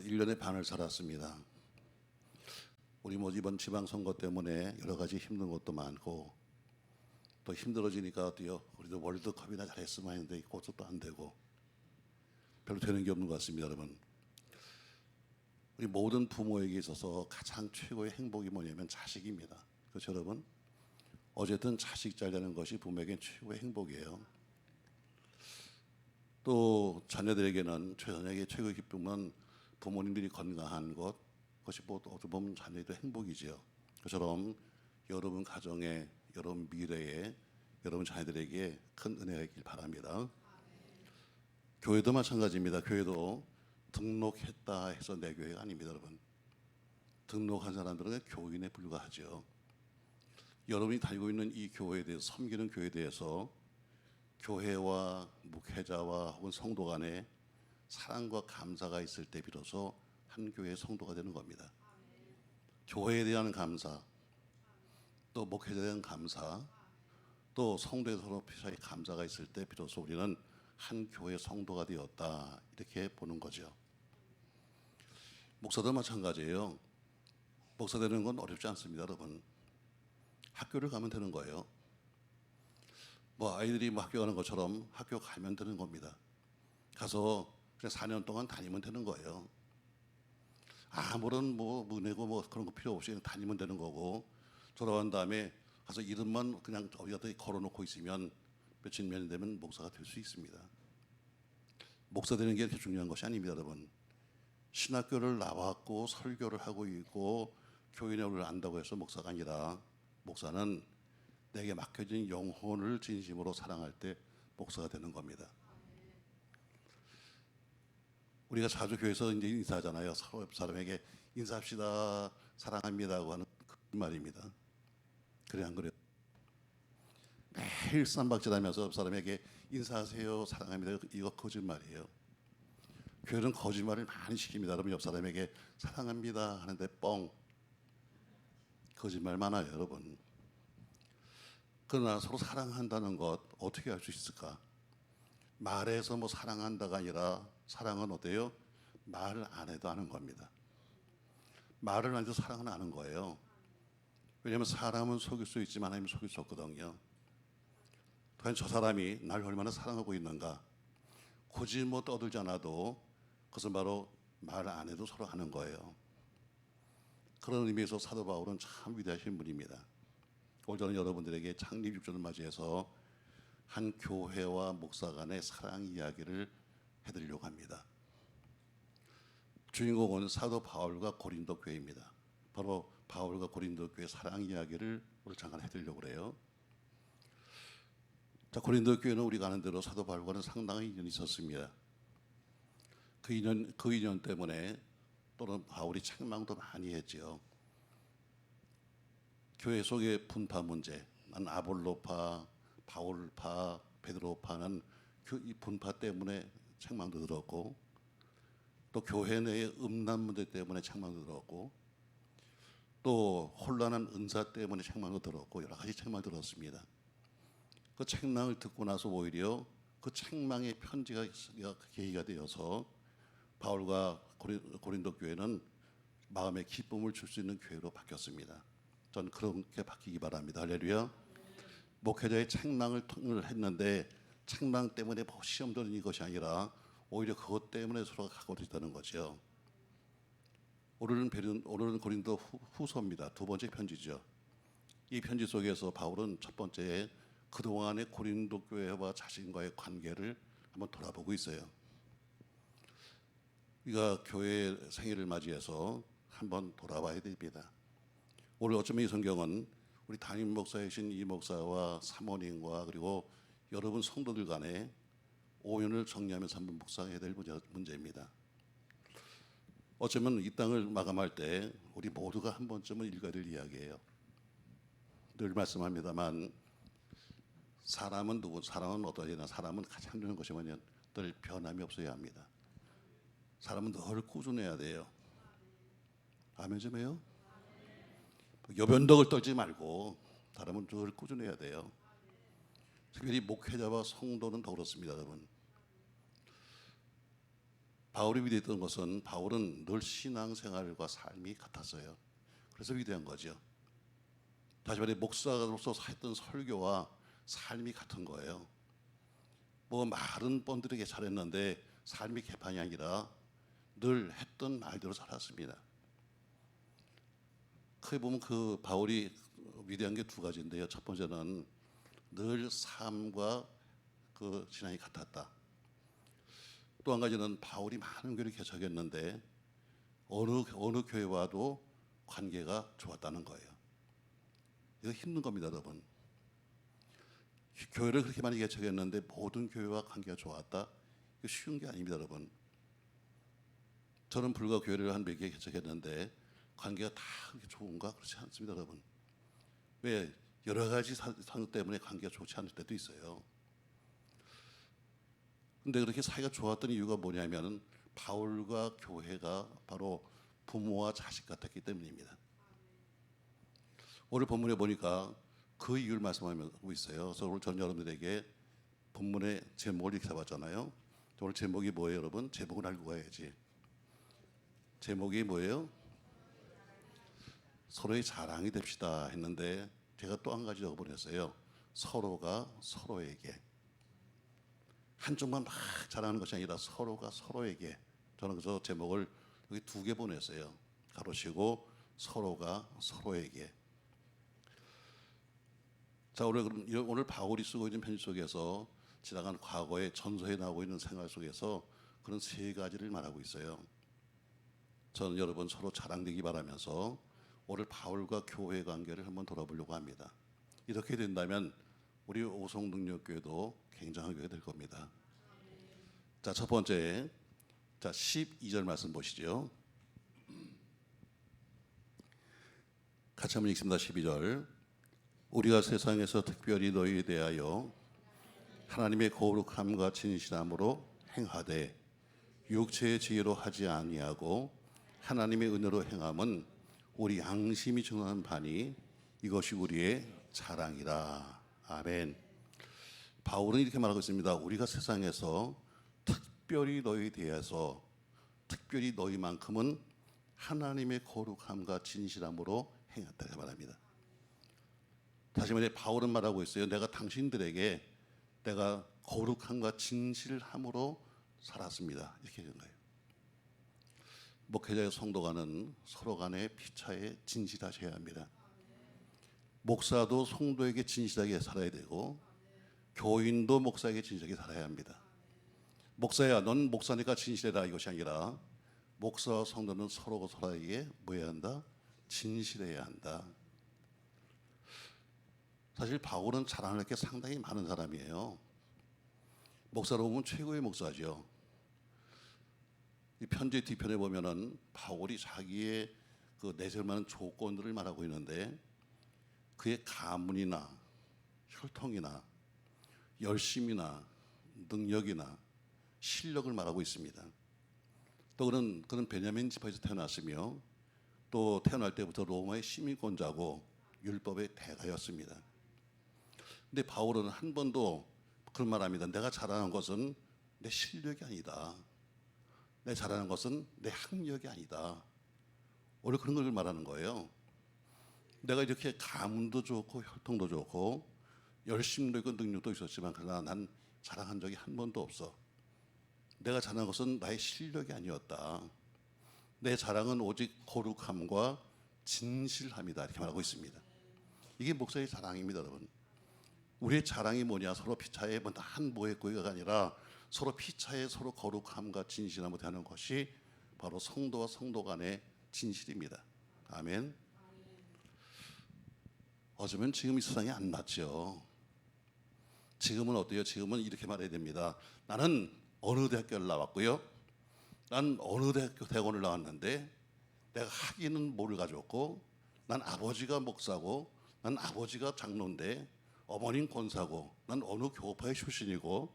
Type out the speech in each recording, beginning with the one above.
1년의 반을 살았습니다. 우리 이번 지방선거 때문에 여러 가지 힘든 것도 많고 또 힘들어지니까 어때요? 우리도 월드컵이나 잘했으면 했는데 그것도 안 되고 별로 되는 게 없는 것 같습니다, 여러분. 우리 모든 부모에게 있어서 가장 최고의 행복이 뭐냐면 자식입니다. 그렇죠, 여러분? 어쨌든 자식 잘 되는 것이 부모에겐 최고의 행복이에요. 또 자녀들에게는 자녀에게 최고의 기쁨은 부모님들이 건강한 것, 그것이 어떻게 보면 자녀도 행복이지요. 그처럼 여러분 가정에, 여러분 미래에, 여러분 자녀들에게 큰 은혜가 있길 바랍니다. 교회도 마찬가지입니다. 교회도 등록했다 해서 내 교회가 아닙니다, 여러분. 등록한 사람들은 교인에 불과하죠. 여러분이 다니고 있는 이 교회에 대해서, 섬기는 교회에 대해서 교회와 목회자와 혹은 성도 간에 사랑과 감사가 있을 때 비로소 한 교회의 성도가 되는 겁니다. 교회에 대한 감사, 또 목회자에 대한 감사, 또 성도의 서로 사이 감사가 있을 때 비로소 우리는 한 교회의 성도가 되었다, 이렇게 보는 거죠. 목사도 마찬가지예요. 목사 되는 건 어렵지 않습니다, 여러분. 학교를 가면 되는 거예요. 아이들이 학교 가는 것처럼 학교 가면 되는 겁니다. 가서 그냥 4년 동안 다니면 되는 거예요. 아무런 문해고 그런 거 필요 없이 그냥 다니면 되는 거고, 졸업한 다음에 가서 이름만 그냥 어디다 걸어놓고 있으면 며칠 몇 년 되면 목사가 될 수 있습니다. 목사 되는 게 그렇게 중요한 것이 아닙니다, 여러분. 신학교를 나왔고 설교를 하고 있고 교인을 안다고 해서 목사가 아니라, 목사는 내게 맡겨진 영혼을 진심으로 사랑할 때 목사가 되는 겁니다. 우리가 자주 교회에서 이제 인사하잖아요. 서로 옆 사람에게 인사합시다, 사랑합니다고 하는 그 말입니다. 그래 안 그래요? 매일 쌈박질하면서 옆 사람에게 인사하세요, 사랑합니다, 이거 거짓말이에요. 교회는 거짓말을 많이 시킵니다. 여러분, 옆 사람에게 사랑합니다 하는데 뻥, 거짓말 많아요, 여러분. 그러나 서로 사랑한다는 것 어떻게 할 수 있을까? 말해서 사랑한다가 아니라, 사랑은 어때요? 말을 안 해도 아는 겁니다. 말을 안 해도 사랑은 아는 거예요. 왜냐하면 사람은 속일 수 있지만 하나님은 속일 수 없거든요. 과연 저 사람이 날 얼마나 사랑하고 있는가? 굳이 떠들지 않아도 그것은 바로 말 안 해도 서로 아는 거예요. 그런 의미에서 사도 바울은 참 위대하신 분입니다. 오늘 저는 여러분들에게 창립 6주년을 맞이해서 한 교회와 목사 간의 사랑 이야기를 해드리려고 합니다. 주인공은 사도 바울과 고린도 교회입니다. 바로 바울과 고린도 교회 사랑 이야기를 오늘 잠깐 해드리려고 그래요. 자, 고린도 교회는 우리가 아는 대로 사도 바울과는 상당한 인연이 있었습니다. 그 인연 때문에 또는 바울이 책망도 많이 했지요. 교회 속의 분파 문제, 난 아볼로파, 바울파, 베드로파는 이 분파 때문에 책망도 들었고, 또 교회 내의 음란 문제 때문에 책망도 들었고, 또 혼란한 은사 때문에 책망도 들었고, 여러 가지 책망을 들었습니다. 그 책망을 듣고 나서 오히려 그 책망의 편지가 계기가 되어서 바울과 고린도 교회는 마음에 기쁨을 줄 수 있는 교회로 바뀌었습니다. 전 그렇게 바뀌기 바랍니다. 할렐루야. 목회자의 책망을 했는데 책망 때문에 시험 드는 것이 아니라 오히려 그것 때문에 서로가 가고 있다는 거죠. 오늘은 고린도 후서입니다. 두 번째 편지죠. 이 편지 속에서 바울은 첫 번째 그동안의 고린도 교회와 자신과의 관계를 한번 돌아보고 있어요. 우리가 교회 생일을 맞이해서 한번 돌아봐야 됩니다. 오늘 어쩌면 이 성경은 우리 담임 목사이신 이 목사와 사모님과 그리고 여러분 성도들 간에 오연을 정리하면서 한번 묵상해야 될 문제입니다. 어쩌면 이 땅을 마감할 때 우리 모두가 한 번쯤은 읽어야 될 이야기예요. 늘 말씀합니다만 사람은 어떠하냐? 사람은 가장 중요한 것이 뭐냐면 늘 변함이 없어야 합니다. 사람은 늘 꾸준해야 돼요. 아멘 좀 해요? 여변덕을 떨지 말고 사람은 늘 꾸준해야 돼요. 특별히 목회자와 성도는 더 그렇습니다, 여러분. 바울이 위대했던 것은 바울은 늘 신앙생활과 삶이 같았어요. 그래서 위대한 거죠. 다시 말해 목사로서 했던 설교와 삶이 같은 거예요. 뭐 말은 뻔들이게 잘했는데 삶이 개판이 아니라 늘 했던 말대로 살았습니다. 크게 보면 그 바울이 위대한 게 두 가지인데요. 첫 번째는 늘 삶과 그 신앙이 같았다. 또 한 가지는 바울이 많은 교회를 개척했는데 어느 교회와도 관계가 좋았다는 거예요. 이거 힘든 겁니다, 여러분. 교회를 그렇게 많이 개척했는데 모든 교회와 관계가 좋았다? 이거 쉬운 게 아닙니다, 여러분. 저는 불과 교회를 한 몇 개 개척했는데 관계가 다 그렇게 좋은가? 그렇지 않습니다, 여러분. 왜? 여러 가지 사정 때문에 관계가 좋지 않을 때도 있어요. 근데 그렇게 사이가 좋았던 이유가 뭐냐면 바울과 교회가 바로 부모와 자식 같았기 때문입니다. 오늘 본문에 보니까 그 이유를 말씀하고 있어요. 그래서 오늘 전 여러분들에게 본문의 제목을 이렇게 잡았잖아요. 오늘 제목이 뭐예요, 여러분? 제목을 알고 가야지. 제목이 뭐예요? 서로의 자랑이 됩시다 했는데 제가 또 한 가지 적어보냈어요. 서로가 서로에게. 한쪽만 막 자랑하는 것이 아니라 서로가 서로에게. 저는 그래서 제목을 여기 두 개 보냈어요. 가로치고 서로가 서로에게. 자, 오늘 바울이 쓰고 있는 편지 속에서 지나간 과거의 전서에 나오고 있는 생활 속에서 그런 세 가지를 말하고 있어요. 저는 여러분 서로 자랑되기 바라면서 오늘 바울과 교회 관계를 한번 돌아보려고 합니다. 이렇게 된다면 우리 오송능력교회도 굉장한 교회가 될 겁니다. 자, 첫 번째, 자 12절 말씀 보시죠. 같이 한번 읽습니다. 12절. 우리가 세상에서 특별히 너희에 대하여 하나님의 거룩함과 진실함으로 행하되 육체의 지혜로 하지 아니하고 하나님의 은혜로 행함은 우리 양심이 증언한 바니 이것이 우리의 자랑이라. 아멘. 바울은 이렇게 말하고 있습니다. 우리가 세상에서 특별히 너희에 대해서 특별히 너희만큼은 하나님의 거룩함과 진실함으로 행했다 말합니다. 다시 말해 바울은 말하고 있어요. 내가 당신들에게 내가 거룩함과 진실함으로 살았습니다. 이렇게 된 거예요. 목회자의 성도가는 서로 간의 피차에 진실하셔야 합니다. 목사도 성도에게 진실하게 살아야 되고 교인도 목사에게 진실하게 살아야 합니다. 목사야, 넌 목사니까 진실해라 이것이 아니라 목사와 성도는 서로가 서로에게 뭐 해야 한다? 진실해야 한다. 사실 바울은 자랑할 게 상당히 많은 사람이에요. 목사로 보면 최고의 목사죠. 이 편지 뒤편에 보면은 바울이 자기의 그 내세울 만한 조건들을 말하고 있는데 그의 가문이나 혈통이나 열심이나 능력이나 실력을 말하고 있습니다. 또 그는 베냐민 지파에서 태어났으며 또 태어날 때부터 로마의 시민권자고 율법의 대가였습니다. 근데 바울은 한 번도 그런 말합니다. 내가 자랑한 것은 내 실력이 아니다. 내 자랑한 것은 내 학력이 아니다. 원래 그런 걸 말하는 거예요. 내가 이렇게 가문도 좋고 혈통도 좋고 열심도 있고 능력도 있었지만 그러나 난 자랑한 적이 한 번도 없어. 내가 자랑한 것은 나의 실력이 아니었다. 내 자랑은 오직 거룩함과 진실함이다. 이렇게 말하고 있습니다. 이게 목사의 자랑입니다, 여러분. 우리의 자랑이 뭐냐? 서로 피차에 한 모의 고의가 아니라 서로 피차에 서로 거룩함과 진실함을 대하는 것이 바로 성도와 성도 간의 진실입니다. 아멘. 어쩌면 지금 이 세상이 안 맞죠. 지금은 어때요? 지금은 이렇게 말해야 됩니다. 나는 어느 대학교를 나왔고요. 난 어느 대학원을 나왔는데 내가 학위는 뭐를 가졌고 난 아버지가 목사고 난 아버지가 장로인데 어머니는 권사고 난 어느 교파의 출신이고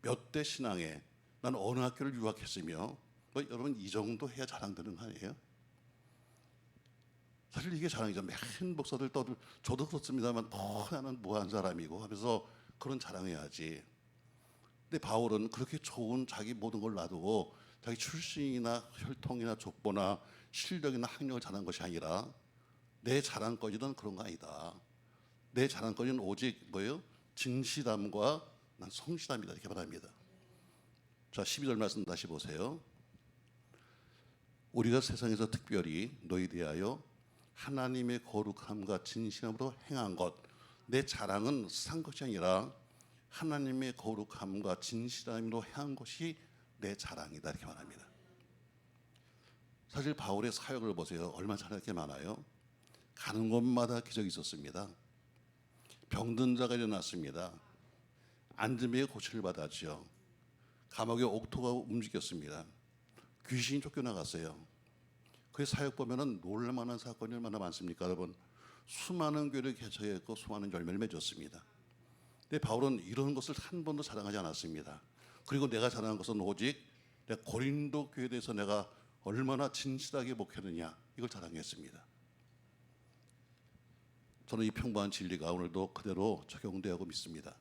몇 대 신앙에 난 어느 학교를 유학했으며 뭐 여러분 이 정도 해야 자랑되는 거 아니에요? 사실 이게 자랑이죠. 많은 목사들 떠들 저도 그렇습니다만 나는 뭐한 사람이고 하면서 그런 자랑해야지. 근데 바울은 그렇게 좋은 자기 모든 걸 놔두고 자기 출신이나 혈통이나 족보나 실력이나 학력을 자랑한 것이 아니라 내 자랑거리는 그런 거 아니다. 내 자랑거리는 오직 뭐예요? 진실함과 난 성실함이다 이렇게 말합니다. 자, 12절 말씀 다시 보세요. 우리가 세상에서 특별히 너희 대하여 하나님의 거룩함과 진실함으로 행한 것, 내 자랑은 산 것이 아니라 하나님의 거룩함과 진실함으로 행한 것이 내 자랑이다 이렇게 말합니다. 사실 바울의 사역을 보세요. 얼마나 잘할 게 많아요. 가는 곳마다 기적이 있었습니다. 병든 자가 일어났습니다. 앉음에 고침을 받았죠. 감옥의 옥토가 움직였습니다. 귀신이 쫓겨나갔어요. 그의 사역 보면은 놀랄만한 사건이 얼마나 많습니까, 여러분? 수많은 교회를 개척했고 수많은 열매를 맺었습니다. 근데 바울은 이런 것을 한 번도 자랑하지 않았습니다. 그리고 내가 자랑한 것은 오직 내가 고린도 교회에 대해서 내가 얼마나 진실하게 목회했느냐 이걸 자랑했습니다. 저는 이 평범한 진리가 오늘도 그대로 적용되고 믿습니다.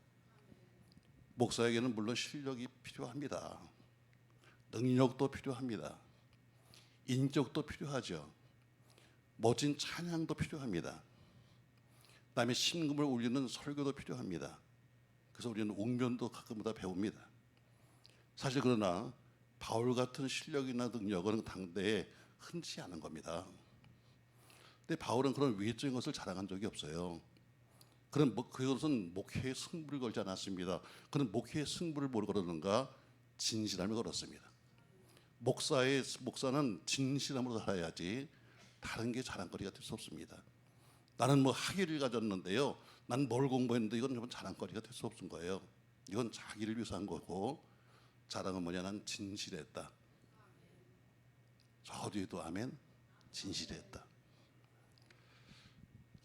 목사에게는 물론 실력이 필요합니다. 능력도 필요합니다. 인격도 필요하죠. 멋진 찬양도 필요합니다. 그다음에 심금을 울리는 설교도 필요합니다. 그래서 우리는 웅변도 가끔마다 배웁니다. 사실 그러나 바울 같은 실력이나 능력은 당대에 흔치 않은 겁니다. 근데 바울은 그런 외적인 것을 자랑한 적이 없어요. 그것은 목회의 승부를 걸지 않았습니다. 그는 목회의 승부를 뭘 걸었는가? 진실함을 걸었습니다. 목사는 진실함으로 살아야지 다른 게 자랑거리가 될 수 없습니다. 나는 뭐 학위를 가졌는데요. 난 뭘 공부했는데 이건 자랑거리가 될 수 없는 거예요. 이건 자기를 위해서 한 거고 자랑은 뭐냐? 난 진실했다. 저 뒤에도 아멘. 진실했다.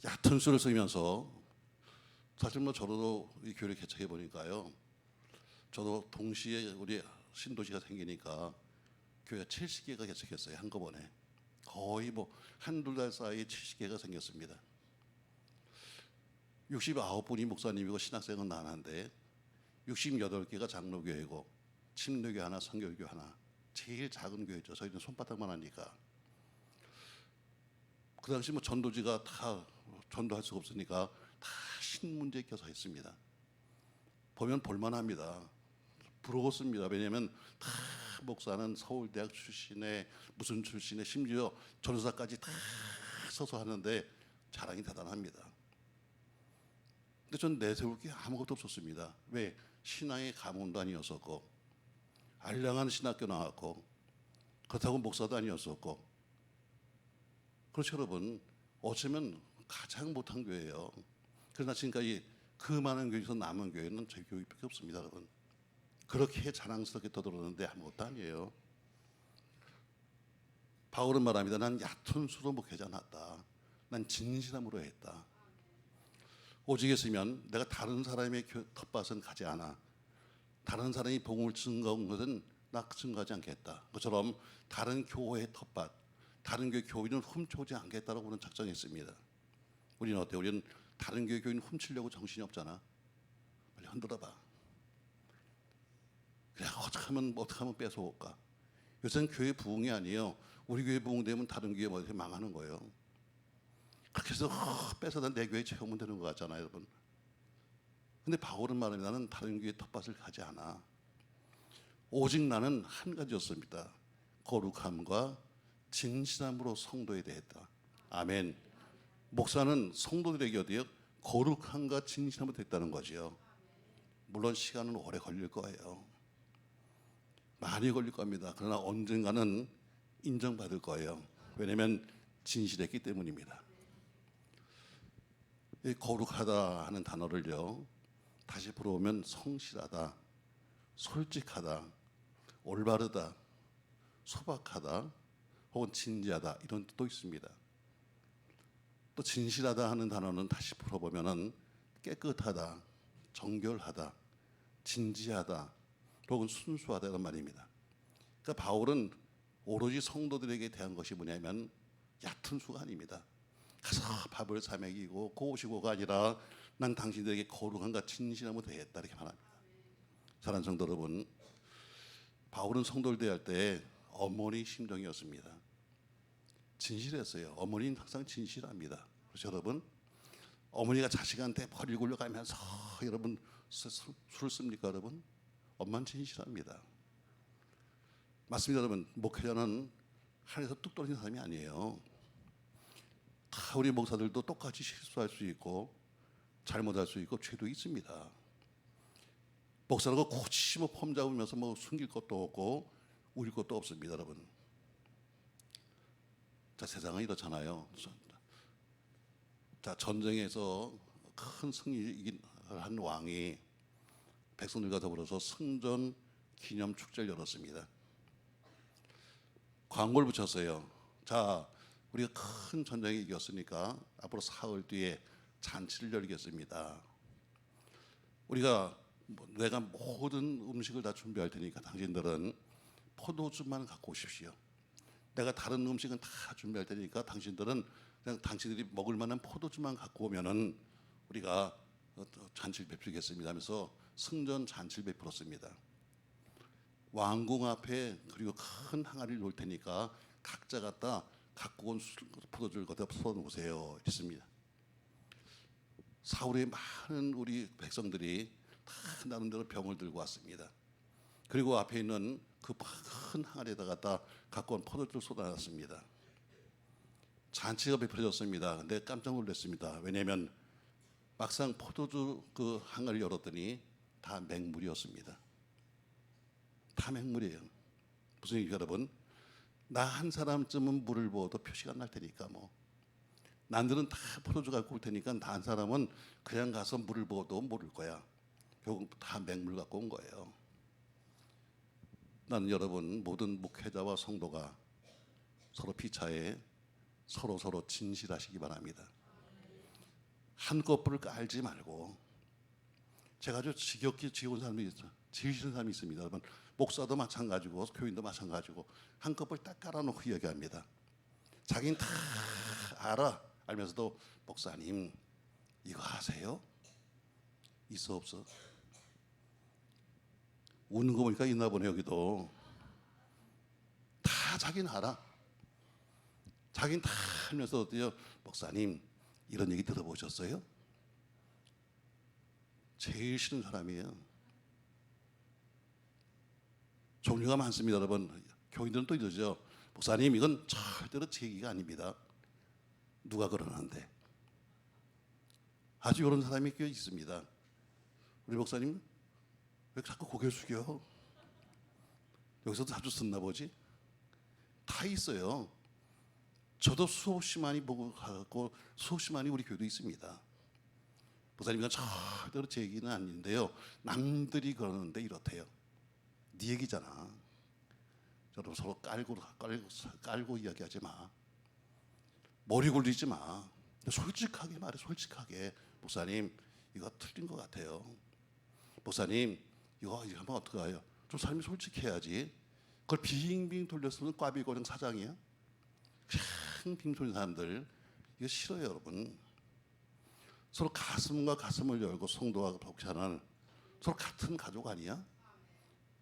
얕은 수를 쓰면서 사실 뭐 저도 이 교회를 개척해 보니까요. 저도 동시에 우리 신도시가 생기니까 교회가 70개가 개척했어요. 한꺼번에. 거의 뭐 한두 달 사이에 70개가 생겼습니다. 69분이 목사님이고 신학생은 나는데 68개가 장로교회고 침례교 하나, 선교교 하나. 제일 작은 교회죠. 저희는 손바닥만 하니까. 그 당시 뭐 전도지가 다 전도할 수가 없으니까 다 신문제에 껴서 했습니다. 보면 볼만합니다. 부러웠습니다. 왜냐하면 다 목사는 서울대학 출신의 무슨 출신의 심지어 전도사까지 다 서서 하는데 자랑이 대단합니다. 근데 전 내세울 게 아무것도 없었습니다. 왜? 신앙의 가문도 아니었었고 알량한 신학교 나왔고 그렇다고 목사도 아니었었고 그렇죠 여러분. 어쩌면 가장 못한 교회예요. 그러나 지금까지 그 많은 교회에서 남은 교회는 저희 교회밖에 없습니다 여러분. 그렇게 자랑스럽게 떠들었는데 아무것도 아니에요. 바울은 말합니다. 난 얕은 수로 목회하지 않았다. 난 진실함으로 했다. 오직 했으면 내가 다른 사람의 텃밭은 가지 않아. 다른 사람이 복음을 증거한 것은 나 증거하지 않겠다. 그처럼 다른 교회의 텃밭, 다른 교회 교인은 훔쳐오지 않겠다라고 우리는 작정했습니다. 우리는 어때요? 우리는 다른 교회 교인 훔치려고 정신이 없잖아. 빨리 흔들어봐. 그래 어떻게 하면 뺏어올까? 요새는 교회 부흥이 아니에요. 우리 교회 부흥되면 다른 교회 뭐 이렇게 망하는 거예요. 그렇게 해서 뺏어다 내 교회에 채우면 되는 것 같잖아요, 여러분. 근데 바울은 말합니다. 나는 다른 교회 텃밭을 가지 않아. 오직 나는 한 가지였습니다. 거룩함과 진실함으로 성도에 대했다. 아멘. 목사는 성도들에게 어디요? 거룩함과 진실함으로 됐다는 거지요. 물론 시간은 오래 걸릴 거예요. 많이 걸릴 겁니다. 그러나 언젠가는 인정받을 거예요. 왜냐하면 진실했기 때문입니다. 이 거룩하다 하는 단어를요 다시 불어오면 성실하다, 솔직하다, 올바르다, 소박하다, 혹은 진지하다 이런 뜻도 있습니다. 또 진실하다 하는 단어는 다시 풀어보면은 깨끗하다, 정결하다, 진지하다, 혹은 순수하다 이런 말입니다. 그러니까 바울은 오로지 성도들에게 대한 것이 뭐냐면 얕은 수가 아닙니다. 가서 밥을 사 먹이고 고우시고가 아니라 난 당신들에게 거룩함과 진실함으로 대했다 이렇게 말합니다. 사랑하는 성도 여러분, 바울은 성도를 대할 때 어머니 심정이었습니다. 진실했어요. 어머니는 항상 진실합니다. 그렇죠, 여러분? 어머니가 자식한테 버리고 굴려가면서 여러분 술을 씁니까, 여러분? 엄마는 진실합니다. 맞습니다, 여러분. 목회자는 하늘에서 뚝 떨어진 사람이 아니에요. 다 우리 목사들도 똑같이 실수할 수 있고 잘못할 수 있고 죄도 있습니다. 목사라고 굳이 폼 잡으면서 숨길 것도 없고 우릴 것도 없습니다, 여러분. 자, 세상은 이렇잖아요. 자, 전쟁에서 큰 승리를 한 왕이 백성들과 더불어서 승전 기념 축제를 열었습니다. 광고를 붙였어요. 자, 우리가 큰 전쟁에 이겼으니까 앞으로 사흘 뒤에 잔치를 열겠습니다. 내가 모든 음식을 다 준비할 테니까 당신들은 포도주만 갖고 오십시오. 내가 다른 음식은 다 준비할 테니까 당신들은 그냥 당신들이 먹을 만한 포도주만 갖고 오면은 우리가 잔치를 베풀겠습니다 하면서 승전 잔치를 베풀었습니다. 왕궁 앞에 그리고 큰 항아리를 놓을 테니까 각자 갖고 온 포도주를 갖다 쏟아놓으세요 했습니다. 사울의 많은 우리 백성들이 다 나름대로 병을 들고 왔습니다. 그리고 앞에 있는 그 큰 항아리에다가 갖고 온 포도주를 쏟아놨습니다. 잔치가 베풀어졌습니다. 근데 깜짝 놀랐습니다. 왜냐하면 막상 포도주 그 항아리를 열었더니 다 맹물이었습니다. 다 맹물이에요. 무슨 얘기죠, 여러분? 나 한 사람쯤은 물을 부어도 표시가 날 테니까 남들은 다 포도주 갖고 올 테니까 나 한 사람은 그냥 가서 물을 부어도 모를 거야. 결국 다 맹물 갖고 온 거예요. 나는 여러분 모든 목회자와 성도가 서로 피차에 서로 진실하시기 바랍니다. 한꺼풀을 깔지 말고. 제가 아주 지겹게 지은 사람이 있어요. 지으시는 사람이 있습니다. 여러분 목사도 마찬가지고 교인도 마찬가지고 한꺼풀 딱 깔아놓고 이야기합니다. 자기는 다 알면서도 목사님 이거 아세요? 있어 없어? 우는 거 보니까 있나 보네. 여기도 다 자기는 알아. 자기는 다 알면서 어때요? 목사님 이런 얘기 들어보셨어요? 제일 싫은 사람이에요. 종류가 많습니다, 여러분. 교인들은 또 이러죠. 목사님 이건 절대로 제 얘기가 아닙니다. 누가 그러는데? 아주 이런 사람이 꽤 있습니다. 우리 목사님 왜 자꾸 고개를 숙여? 여기서도 자주 썼나 보지? 다 있어요. 저도 수없이 많이 보고 가고 수없이 많이 우리 교회도 있습니다. 목사님 이건 절대로 제 얘기는 아닌데요. 남들이 그러는데 이렇대요. 네 얘기잖아. 여러분 서로 깔고 이야기하지 마. 머리 굴리지 마. 솔직하게 말해. 솔직하게. 목사님 이거 틀린 것 같아요. 목사님 이거 하면 어떡해요? 좀 삶이 솔직해야지. 그걸 빙빙 돌렸으면 꽈비고령 사장이야? 빙빙 돌린 사람들 이거 싫어요, 여러분. 서로 가슴과 가슴을 열고 성도와 목사는 서로 같은 가족 아니야?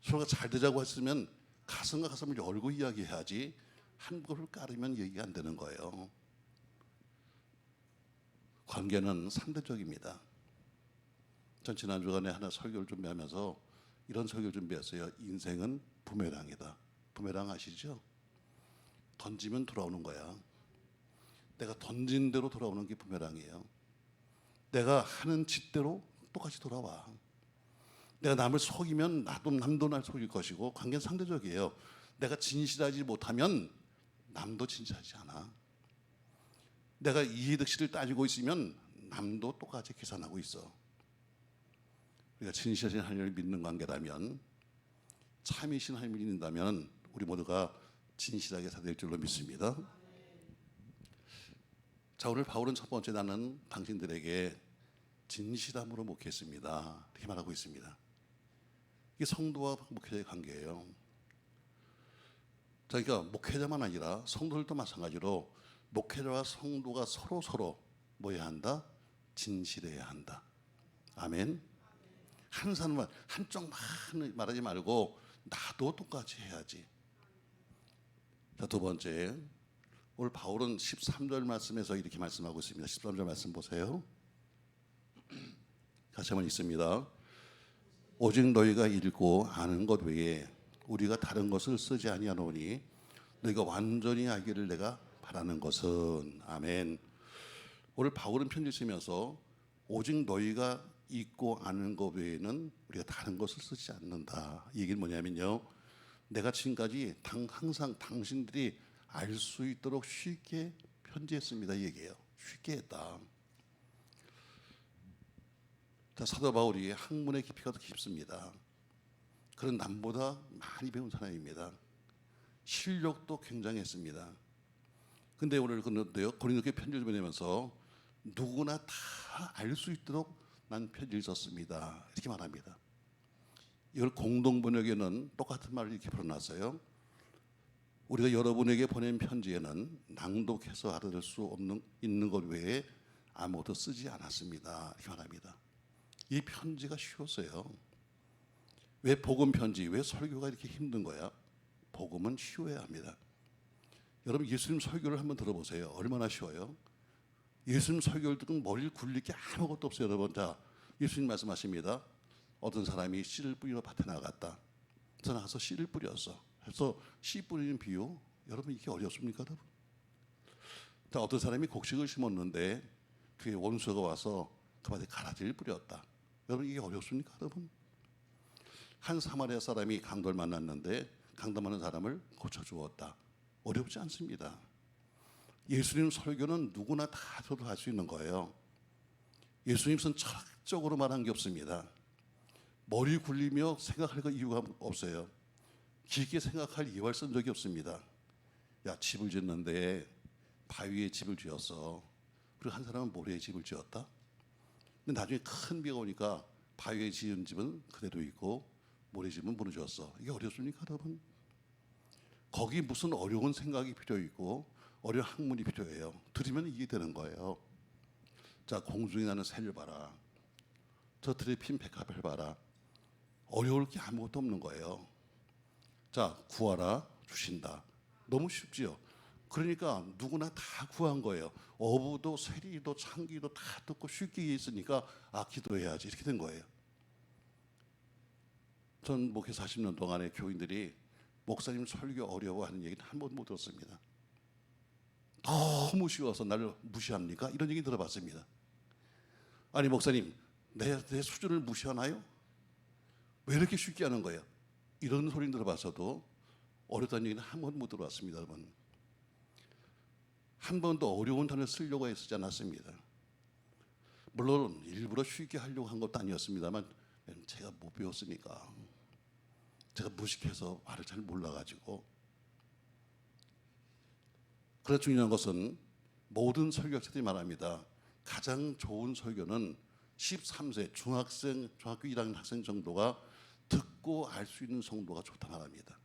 서로가 잘 되자고 했으면 가슴과 가슴을 열고 이야기해야지 한국을 깔으면 얘기가 안 되는 거예요. 관계는 상대적입니다. 전 지난 주간에 하나 설교를 준비하면서 이런 설교를 준비했어요. 인생은 부메랑이다. 부메랑 아시죠? 던지면 돌아오는 거야. 내가 던진 대로 돌아오는 게 부메랑이에요. 내가 하는 짓대로 똑같이 돌아와. 내가 남을 속이면 남도 날 속일 것이고 관계는 상대적이에요. 내가 진실하지 못하면 남도 진실하지 않아. 내가 이해득실을 따지고 있으면 남도 똑같이 계산하고 있어. 우리가 진실하신 하나님을 믿는 관계라면, 참이신 하나님을 믿는다면 우리 모두가 진실하게 살아야 될 줄로 믿습니다. 자, 오늘 바울은 첫 번째 나는 당신들에게 진실함으로 목회했습니다. 이렇게 말하고 있습니다. 이게 성도와 목회자의 관계예요. 자, 그러니까 목회자만 아니라 성도들도 마찬가지로 목회자와 성도가 서로 뭐 해야 한다? 진실해야 한다. 아멘. 한 사람만 한쪽만 말하지 말고 나도 똑같이 해야지. 자, 두 번째, 오늘 바울은 13절 말씀에서 이렇게 말씀하고 있습니다. 13절 말씀 보세요. 같이 한번 읽습니다. 오직 너희가 읽고 아는 것 외에 우리가 다른 것을 쓰지 아니하노니 너희가 완전히 알기를 내가 바라는 것은. 아멘. 오늘 바울은 편지 쓰면서 오직 너희가 읽고 아는 것 외에는 우리가 다른 것을 쓰지 않는다. 이 얘기는 뭐냐면요, 내가 지금까지 항상 당신들이 알 수 있도록 쉽게 편지했습니다. 이 얘기예요. 쉽게 했다. 자, 사도 바울이 학문의 깊이가 더 깊습니다. 그런 남보다 많이 배운 사람입니다. 실력도 굉장했습니다. 근데 오늘 그런데요, 고린도교회 편지를 보내면서 누구나 다 알 수 있도록 난 편지를 썼습니다. 이렇게 말합니다. 이걸 공동 번역에는 똑같은 말을 이렇게 풀어놨어요. 우리가 여러분에게 보낸 편지에는 낭독해서 알아들 수 있는 것 외에 아무것도 쓰지 않았습니다. 이렇게 말합니다. 이 편지가 쉬웠어요. 왜 복음 편지, 왜 설교가 이렇게 힘든 거야? 복음은 쉬워야 합니다. 여러분, 예수님 설교를 한번 들어보세요. 얼마나 쉬워요? 예수님 설교를 듣고 머리를 굴릴 게 아무것도 없어요. 여러분, 자, 예수님 말씀하십니다. 어떤 사람이 씨를 뿌리러 밭에 나갔다. 그래서 나가서 씨를 뿌렸어. 그래서 씨 뿌리는 비유, 여러분 이게 어렵습니까, 여러분? 자, 어떤 사람이 곡식을 심었는데 그게 원수가 와서 그 밭에 가라지를 뿌렸다. 여러분 이게 어렵습니까, 여러분? 한 사마리아 사람이 강도를 만났는데 강도하는 사람을 고쳐주었다. 어렵지 않습니다. 예수님 설교는 누구나 다 저도 할 수 있는 거예요. 예수님은 철학적으로 말한 게 없습니다. 머리 굴리며 생각할 이유가 없어요. 깊게 생각할 이유를 쓴 적이 없습니다. 야, 집을 짓는데 바위에 집을 지었어. 그리고 한 사람은 모래에 집을 지었다. 근데 나중에 큰 비가 오니까 바위에 지은 집은 그대로 있고 모래 집은 무너졌어. 이게 어렵습니까, 여러분? 거기 무슨 어려운 생각이 필요 있고 어려운 학문이 필요해요. 들으면 이해되는 거예요. 자, 공중에 나는 새를 봐라. 저 들에 핀 백합을 봐라. 어려울 게 아무것도 없는 거예요. 자, 구하라 주신다. 너무 쉽지요. 그러니까 누구나 다 구한 거예요. 어부도 세리도 창기도 다 듣고 쉽게 이해했으니까 아, 기도해야지 이렇게 된 거예요. 전 목회 40년 동안에 교인들이 목사님 설교 어려워하는 얘기는 한 번도 못 들었습니다. 너무 쉬워서 나를 무시합니까? 이런 얘기 들어봤습니다. 아니 목사님, 내 수준을 무시하나요? 왜 이렇게 쉽게 하는 거예요? 이런 소리 들어봤어도 어렵다는 얘기는 한 번도 못 들어봤습니다, 여러분. 한 번도 어려운 단어를 쓰려고 애쓰지 않았습니다. 물론 일부러 쉽게 하려고 한 것도 아니었습니다만 제가 못 배웠으니까, 제가 무식해서 말을 잘 몰라가지고. 그래서 중요한 것은 모든 설교학자들이 말합니다. 가장 좋은 설교는 13세 중학교 1학년 학생 정도가 듣고 알 수 있는 정도가 좋다 말합니다.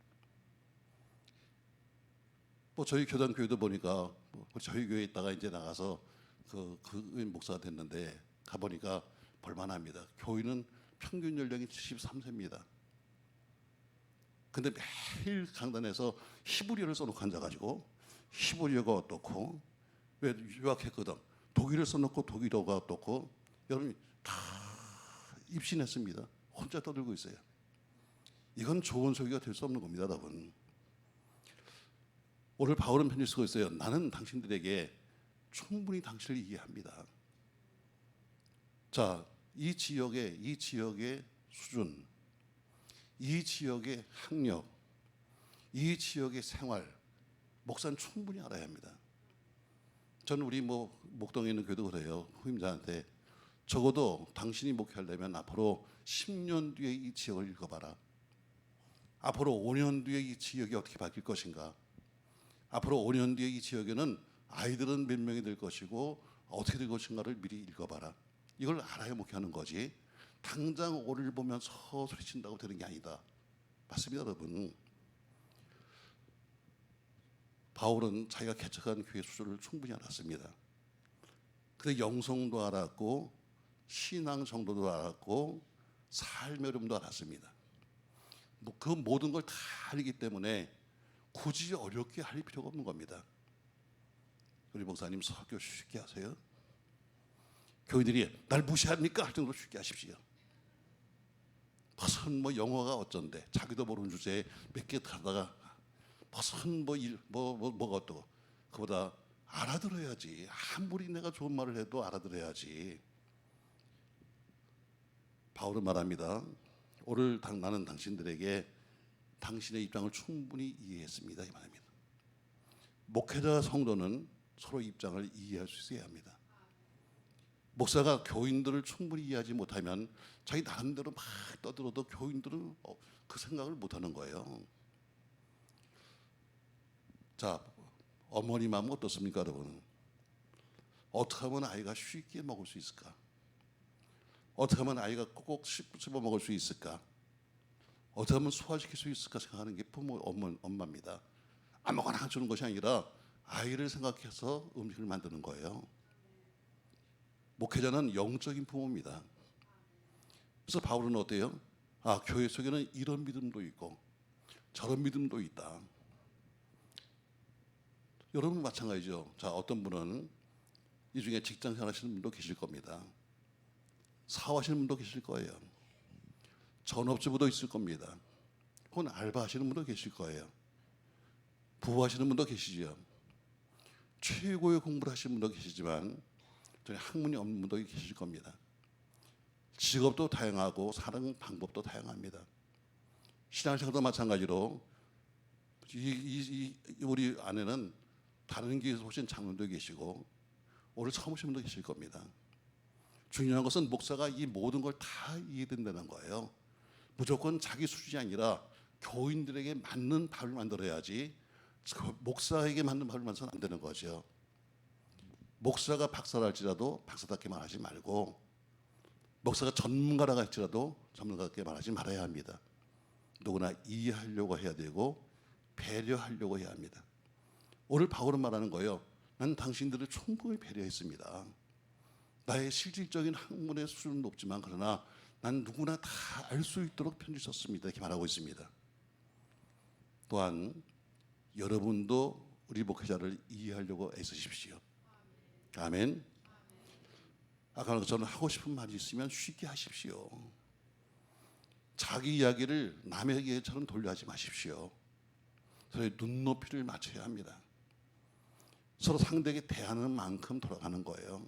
뭐 저희 교단교회도 보니까 저희 교회에 있다가 이제 나가서 그 목사가 됐는데 가보니까 볼만합니다. 교인은 평균 연령이 73세입니다. 근데 매일 강단에서 히브리어를 써놓고 앉아가지고 히브리어가 어떻고, 왜 유학했거든, 독일을 써놓고 독일어가 어떻고, 여러분이 다 입신했습니다. 혼자 떠들고 있어요. 이건 좋은 설교가 될 수 없는 겁니다, 여러분. 오늘 바울은 편지 쓰고 있어요. 나는 당신들에게 충분히 당신을 이해합니다. 자, 이 지역의 수준, 이 지역의 학력, 이 지역의 생활, 목사는 충분히 알아야 합니다. 저는 우리 목동에 있는 교회도 그래요. 후임자한테 적어도 당신이 목회하려면 앞으로 10년 뒤에 이 지역을 읽어봐라. 앞으로 5년 뒤에 이 지역이 어떻게 바뀔 것인가. 앞으로 5년 뒤에 이 지역에는 아이들은 몇 명이 될 것이고 어떻게 될 것인가를 미리 읽어봐라. 이걸 알아야 목회하는 거지. 당장 오를 보면서 소리친다고 되는 게 아니다. 맞습니다, 여러분. 바울은 자기가 개척한 교회 수준을 충분히 알았습니다. 그런데 영성도 알았고 신앙 정도도 알았고 삶의 어려움도 알았습니다. 그 모든 걸 다 알기 때문에 굳이 어렵게 할 필요가 없는 겁니다. 우리 목사님 설교 쉽게 하세요. 교인들이 날 무시합니까? 할 정도로 쉽게 하십시오. 무슨 뭐 영어가 어쩐데 자기도 모르는 주제에 몇 개 하다가 무슨 뭐가 어떠고 그보다 알아들어야지. 아무리 내가 좋은 말을 해도 알아들어야지. 바울은 말합니다. 오늘 나는 당신들에게 당신의 입장을 충분히 이해했습니다. 이 말입니다. 목회자 성도는 서로 입장을 이해할 수 있어야 합니다. 목사가 교인들을 충분히 이해하지 못하면 자기 나름대로 막 떠들어도 교인들은 그 생각을 못하는 거예요. 자, 어머니 마음 어떻습니까, 여러분? 어떻게 하면 아이가 쉽게 먹을 수 있을까? 어떻게 하면 아이가 꼭 씹어 먹을 수 있을까? 어떻게 하면 소화시킬 수 있을까 생각하는 게 부모, 엄마입니다. 아무거나 주는 것이 아니라 아이를 생각해서 음식을 만드는 거예요. 목회자는 영적인 부모입니다. 그래서 바울은 어때요? 교회 속에는 이런 믿음도 있고 저런 믿음도 있다. 여러분 마찬가지죠. 자, 어떤 분은 이 중에 직장 생활하시는 분도 계실 겁니다. 사업하시는 분도 계실 거예요. 전업주부도 있을 겁니다. 혹은 알바하시는 분도 계실 거예요. 부부하시는 분도 계시죠. 최고의 공부를 하시는 분도 계시지만 전혀 학문이 없는 분도 계실 겁니다. 직업도 다양하고 사는 방법도 다양합니다. 신앙생활도 마찬가지로 우리 안에는 다른 교회에서 오신 장로도 계시고 오늘 처음 오신 분도 계실 겁니다. 중요한 것은 목사가 이 모든 걸 다 이해된다는 거예요. 무조건 자기 수준이 아니라 교인들에게 맞는 밥을 만들어야지 목사에게 맞는 밥을 만들어서는 안 되는 거죠. 목사가 박사랄지라도 박사답게 말하지 말고 목사가 전문가라 할지라도 전문가답게 말하지 말아야 합니다. 누구나 이해하려고 해야 되고 배려하려고 해야 합니다. 오늘 바울은 말하는 거예요. 난 당신들을 충분히 배려했습니다. 나의 실질적인 학문의 수준은 높지만 그러나 난 누구나 다 알 수 있도록 편지 썼습니다. 이렇게 말하고 있습니다. 또한 여러분도 우리 목회자를 이해하려고 애쓰십시오. 아멘. 아까 저는 하고 싶은 말이 있으면 쉽게 하십시오. 자기 이야기를 남의 이야기처럼 돌려하지 마십시오. 서로의 눈높이를 맞춰야 합니다. 서로 상대에게 대하는 만큼 돌아가는 거예요.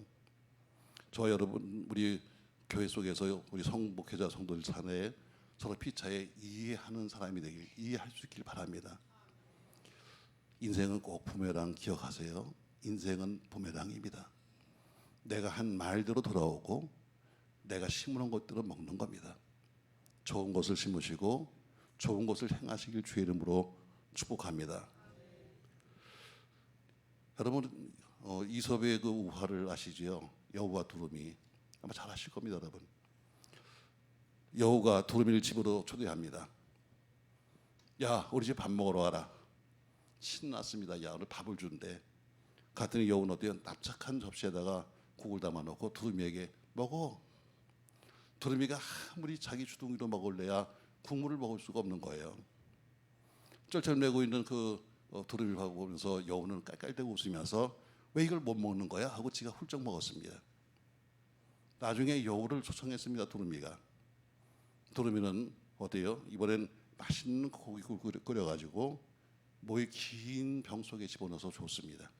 저 여러분 우리 교회 속에서 우리 목회자 성도들 사내에 서로 피차에 이해하는 사람이 되길 이해할 수 있길 바랍니다. 인생은 꼭 부메랑 기억하세요. 인생은 부메랑입니다. 내가 한 말대로 돌아오고 내가 심은 것들을 먹는 겁니다. 좋은 것을 심으시고 좋은 것을 행하시길 주의 이름으로 축복합니다. 여러분 이솝의 그 우화를 아시죠? 여우와 두루미 아마 잘 아실 겁니다, 여러분. 여우가 두루미를 집으로 초대합니다. 야, 우리 집 밥 먹으러 와라. 신났습니다. 야, 오늘 밥을 준대. 갔더니 여우는 어때요? 납작한 접시에다가 국을 담아놓고 두루미에게 먹어. 두루미가 아무리 자기 주둥이로 먹을래야 국물을 먹을 수가 없는 거예요. 쩔쩔매고 있는 그 두루미를 보면서 여우는 깔깔대고 웃으면서 왜 이걸 못 먹는 거야? 하고 지가 훌쩍 먹었습니다. 나중에 여우를 초청했습니다. 두루미가. 두루미는 어때요? 이번엔 맛있는 고기를 끓여가지고 모의 긴 병 속에 집어넣어서 줬습니다.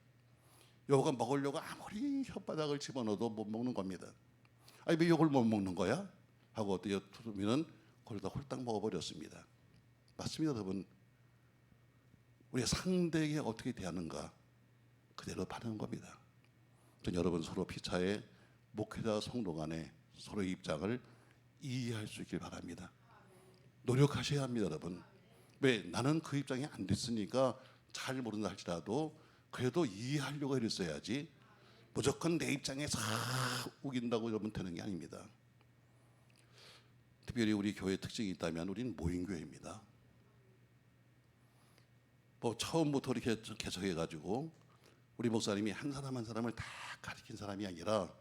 여우가 먹으려고 아무리 혓바닥을 집어넣어도 못 먹는 겁니다. 아니 왜 이걸 못 먹는 거야? 하고 어때요? 두루미는 그걸 다 홀딱 먹어버렸습니다. 맞습니다, 여러분. 우리가 상대에게 어떻게 대하는가 그대로 받는 겁니다. 여러분 서로 피차에 목회자 성도 간에 서로의 입장을 이해할 수 있길 바랍니다. 노력하셔야 합니다, 여러분. 왜? 나는 그 입장이 안 됐으니까 잘 모른다 할지라도 그래도 이해하려고 했어야지 무조건 내 입장에 싹 우긴다고 여러분 되는 게 아닙니다. 특별히 우리 교회 특징이 있다면 우리는 모임교회입니다. 처음부터 이렇게 개척해가지고 우리 목사님이 한 사람 한 사람을 다 가르친 사람이 아니라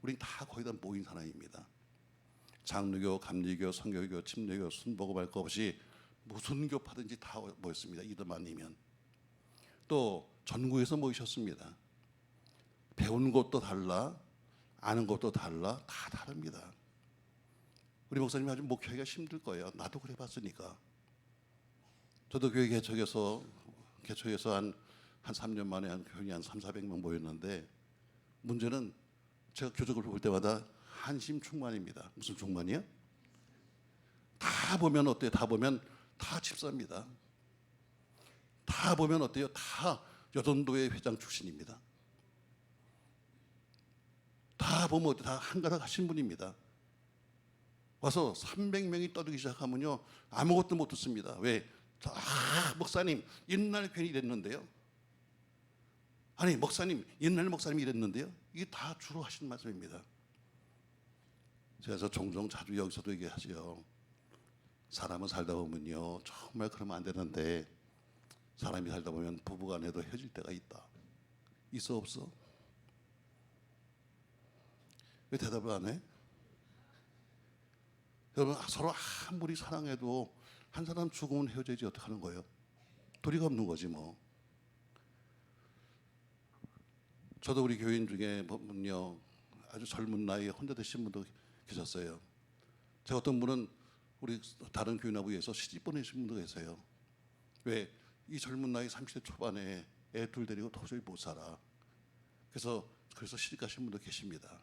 우린 다 거의 다 모인 사람입니다. 장로교, 감리교, 성교교, 침례교, 순복음 할 것 없이 무슨 교파든지 다 모였습니다. 이름 아니면. 또 전국에서 모이셨습니다. 배운 것도 달라, 아는 것도 달라, 다 다릅니다. 우리 목사님이 아주 목회하기가 힘들 거예요. 나도 그래 봤으니까. 저도 교회 개척해서 한 3년 만에 한 교인이 한 300~400명 모였는데, 문제는 제가 교적을 볼 때마다 한심 충만입니다. 무슨 충만이요? 다 보면 어때요? 다 보면 다 집사입니다. 다 보면 어때요? 다 여전도회 회장 출신입니다. 다 보면 어때요? 다 한가닥 하신 분입니다. 와서 300명이 떠들기 시작하면요, 아무것도 못 듣습니다. 왜? 목사님 옛날 괜히 이랬는데요. 아니 목사님 옛날 목사님이 이랬는데요. 이게 다 주로 하시는 말씀입니다. 제가 종종 자주 여기서도 얘기하지요. 사람은 살다 보면요, 정말 그러면 안 되는데, 사람이 살다 보면 부부간에도 헤어질 때가 있다. 있어 없어? 왜 대답을 안 해? 여러분, 서로 아무리 사랑해도 한 사람 죽으면 헤어져야지 어떻게 하는 거예요? 도리가 없는 거지 뭐. 저도 우리 교인 중에 보면요, 아주 젊은 나이에 혼자 되신 분도 계셨어요. 제가 어떤 분은 우리 다른 교인하고 위해서 시집 보내신 분도 계세요. 왜? 이 젊은 나이 30대 초반에 애 둘 데리고 도저히 못 살아. 그래서 시집 가신 분도 계십니다.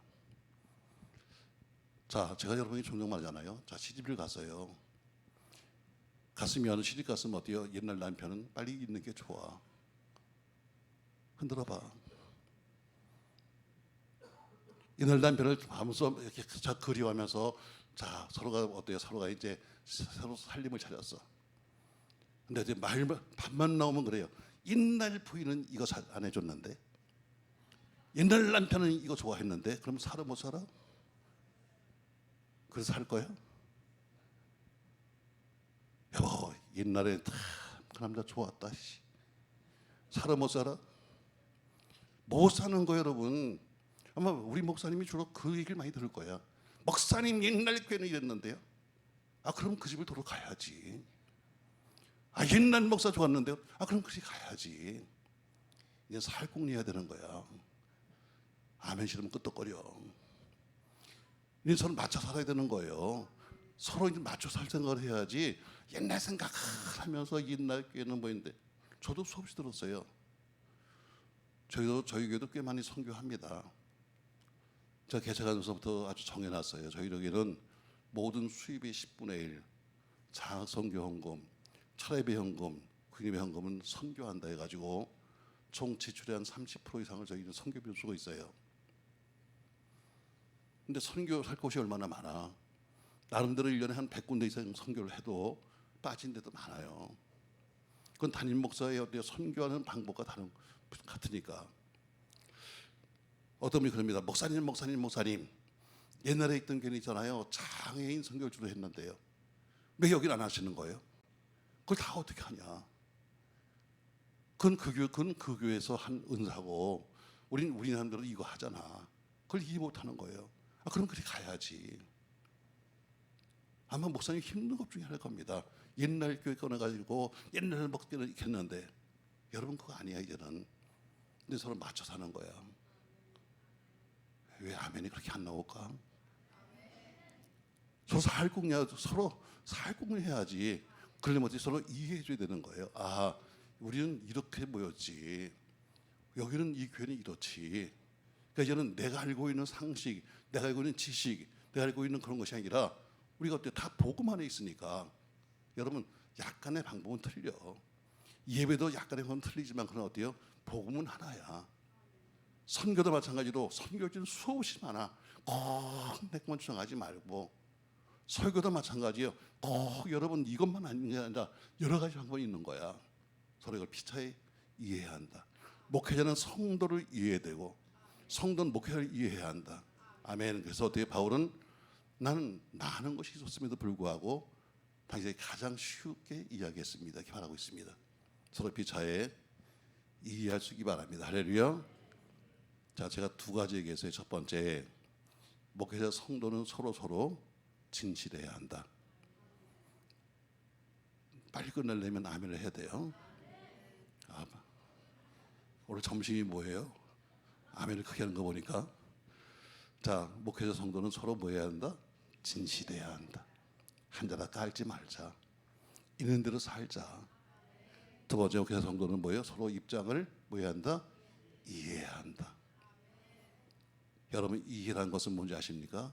자, 제가 여러분이 종종 말하잖아요. 자, 시집을 갔어요. 갔으면 시집 갔으면 어때요? 옛날 남편은 빨리 있는 게 좋아. 흔들어 봐. 옛날 남편을 하면서 이렇게 그리워하면서, 자, 서로가 어때요? 서로가 이제 서로 살림을 차렸어. 근데 이제 밥만 나오면 그래요. 옛날 부인은 이거 안 해줬는데, 옛날 남편은 이거 좋아했는데, 그럼 살아 못 살아? 그래서 살 거야? 여보, 옛날에 그 남자 좋았다. 살아 못 살아? 못 사는 거 여러분. 아마 우리 목사님이 주로 그 얘기를 많이 들을 거야. 목사님 옛날 교회는 이랬는데요. 아, 그럼 그 집을 도로 가야지. 아, 옛날 목사 좋았는데요. 아, 그럼 그 집 가야지. 이제 살궁리해야 되는 거야. 아멘 싫으면 끄떡거려. 이제 서로 맞춰 살아야 되는 거예요. 서로 이제 맞춰 살 생각을 해야지. 옛날 생각하면서 옛날 교회는 뭐인데. 저도 수없이 들었어요. 저희 교회도 꽤 많이 선교합니다. 제가 개척하면서부터 아주 정해놨어요. 저희 교회는 모든 수입의 10분의 1, 장학선교 헌금, 차례비 헌금, 군입의 헌금은 선교한다 해가지고 총 지출의 한 30% 이상을 저희는 선교비로 쓰고 있어요. 근데 선교할 곳이 얼마나 많아. 나름대로 1년에 한 100군데 이상 선교를 해도 빠진 데도 많아요. 그건 담임 목사의 선교하는 방법과 같으니까. 어떤 분이 그럽니다. 목사님 옛날에 있던 교회 있잖아요. 장애인 선교를 주로 했는데요. 왜 여기는 안 하시는 거예요? 그걸 다 어떻게 하냐. 그건 그 교회에서 한 은사고, 우리 사람들은 이거 하잖아. 그걸 이해 못하는 거예요. 아, 그럼 그렇게 가야지. 아마 목사님 힘든 것 중에 하나일 겁니다. 옛날 교회 꺼내가지고 옛날 먹기는 이렇게 했는데, 여러분 그거 아니야 이제는. 근데 서로 맞춰 사는 거야. 왜 아멘이 그렇게 안 나올까? 서로 살궁리해야지. 그러려면 서로 이해해줘야 되는 거예요. 아, 우리는 이렇게 모였지. 여기는 이 교회는 이렇지. 그러니까 이제는 내가 알고 있는 상식, 내가 알고 있는 지식, 내가 알고 있는 그런 것이 아니라 우리가 어때 다 복음 안에 있으니까. 여러분 약간의 방법은 틀려. 예배도 약간의 방법은 틀리지만 그건 어때요? 복음은 하나야. 선교도 마찬가지로 선교지는 수없이 많아. 꼭 내 것만 주장하지 말고. 설교도 마찬가지예요. 꼭 여러분 이것만 아닌 게 아니라 여러 가지 방법이 있는 거야. 서로 이걸 피차에 이해해야 한다. 목회자는 성도를 이해해야 되고 성도는 목회자를 이해해야 한다. 아멘. 그래서 어떻게 바울은 나는 나 하는 것이 좋음에도 불구하고 당신에게 가장 쉽게 이야기했습니다. 이렇게 말하고 있습니다. 서로 피차에 이해할 수 있기 바랍니다. 할렐루야. 자, 제가 두 가지 얘기했어요. 첫 번째, 목회자 성도는 서로 진실해야 한다. 빨리 끝내려면 아멘을 해야 돼요. 아, 오늘 점심이 뭐예요? 아멘을 크게 하는 거 보니까. 자, 목회자 성도는 서로 뭐 해야 한다? 진실해야 한다. 한자라 깔지 말자. 있는 대로 살자. 두 번째 목회자 성도는 뭐예요? 서로 입장을 뭐 해야 한다? 이해해야 한다. 여러분, 이해라는 것은 뭔지 아십니까?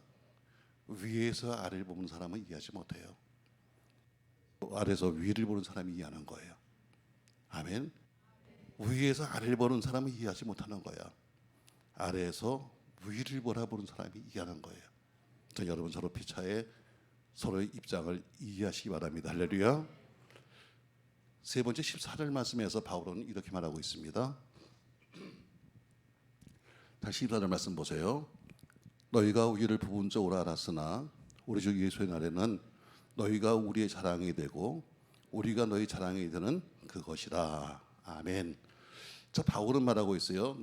위에서 아래를 보는 사람은 이해하지 못해요. 아래에서 위를 보는 사람이 이해하는 거예요. 아멘. 위에서 아래를 보는 사람은 이해하지 못하는 거야. 아래에서 위를 바라보는 사람이 이해하는 거예요. 그러니까 여러분 서로 피차에 서로의 입장을 이해하시기 바랍니다. 할렐루야. 세 번째 14절 말씀에서 바울은 이렇게 말하고 있습니다. 다시 14절 말씀 보세요. 너희가 우리를 부분적으로 알았으나 우리 주 예수의 날에는 너희가 우리의 자랑이 되고 우리가 너희 자랑이 되는 그것이라. 아멘. 자, 바울은 말하고 있어요.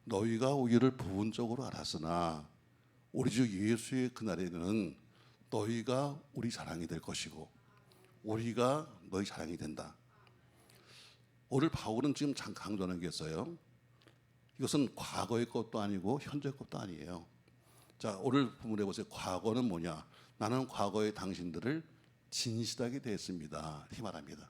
너희가 우리를 부분적으로 알았으나 우리 주 예수의 그날에는 너희가 우리 자랑이 될 것이고 우리가 너희 자랑이 된다. 오늘 바울은 지금 강조하는 게 있어요. 이것은 과거의 것도 아니고 현재의 것도 아니에요. 자, 오늘 본문에 보세요. 과거는 뭐냐? 나는 과거의 당신들을 진실하게 대했습니다. 이 말합니다.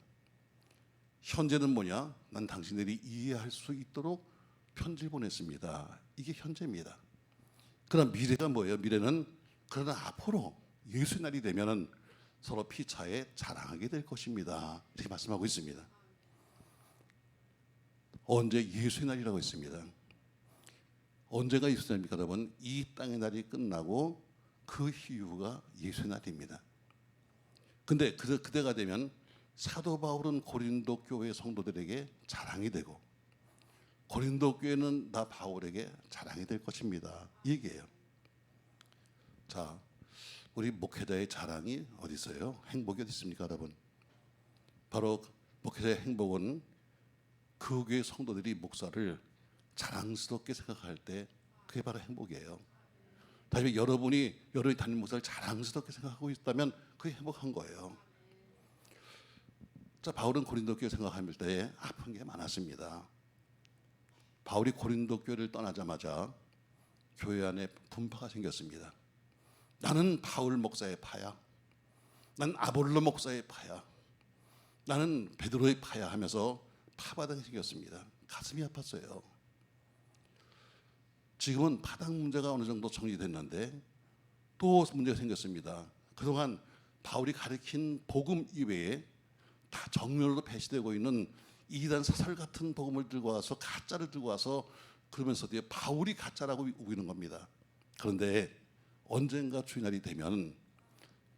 현재는 뭐냐? 난 당신들이 이해할 수 있도록 편지를 보냈습니다. 이게 현재입니다. 그럼 미래가 뭐예요? 미래는 그러나 앞으로 예수의 날이 되면은 서로 피차에 자랑하게 될 것입니다. 이렇게 말씀하고 있습니다. 언제? 예수의 날이라고 했습니다. 언제가 예수의 날입니까, 여러분? 이 땅의 날이 끝나고 그 이후가 예수의 날입니다. 근데 그때가 되면 사도 바울은 고린도 교회 성도들에게 자랑이 되고 고린도 교회는 나 바울에게 자랑이 될 것입니다. 이 얘기예요. 자, 우리 목회자의 자랑이 어디 있어요? 행복이 어디 있습니까, 여러분? 바로 목회자의 행복은 그 교회 성도들이 목사를 자랑스럽게 생각할 때 그게 바로 행복이에요. 다시 여러분이 담임 목사를 자랑스럽게 생각하고 있다면 그게 행복한 거예요. 자, 바울은 고린도 교회 생각할 때 아픈 게 많았습니다. 바울이 고린도 교회를 떠나자마자 교회 안에 분파가 생겼습니다. 나는 바울 목사의 파야. 난 아볼로 목사의 파야. 나는 베드로의 파야 하면서 파바당이 생겼습니다. 가슴이 아팠어요. 지금은 파당 문제가 어느 정도 정리됐는데 또 문제가 생겼습니다. 그동안 바울이 가르친 복음 이외에 다 정면으로 배치되고 있는 이단 사설 같은 복음을 들고 와서 가짜를 들고 와서 그러면서 뒤에 바울이 가짜라고 우기는 겁니다. 그런데 언젠가 주의 날이 되면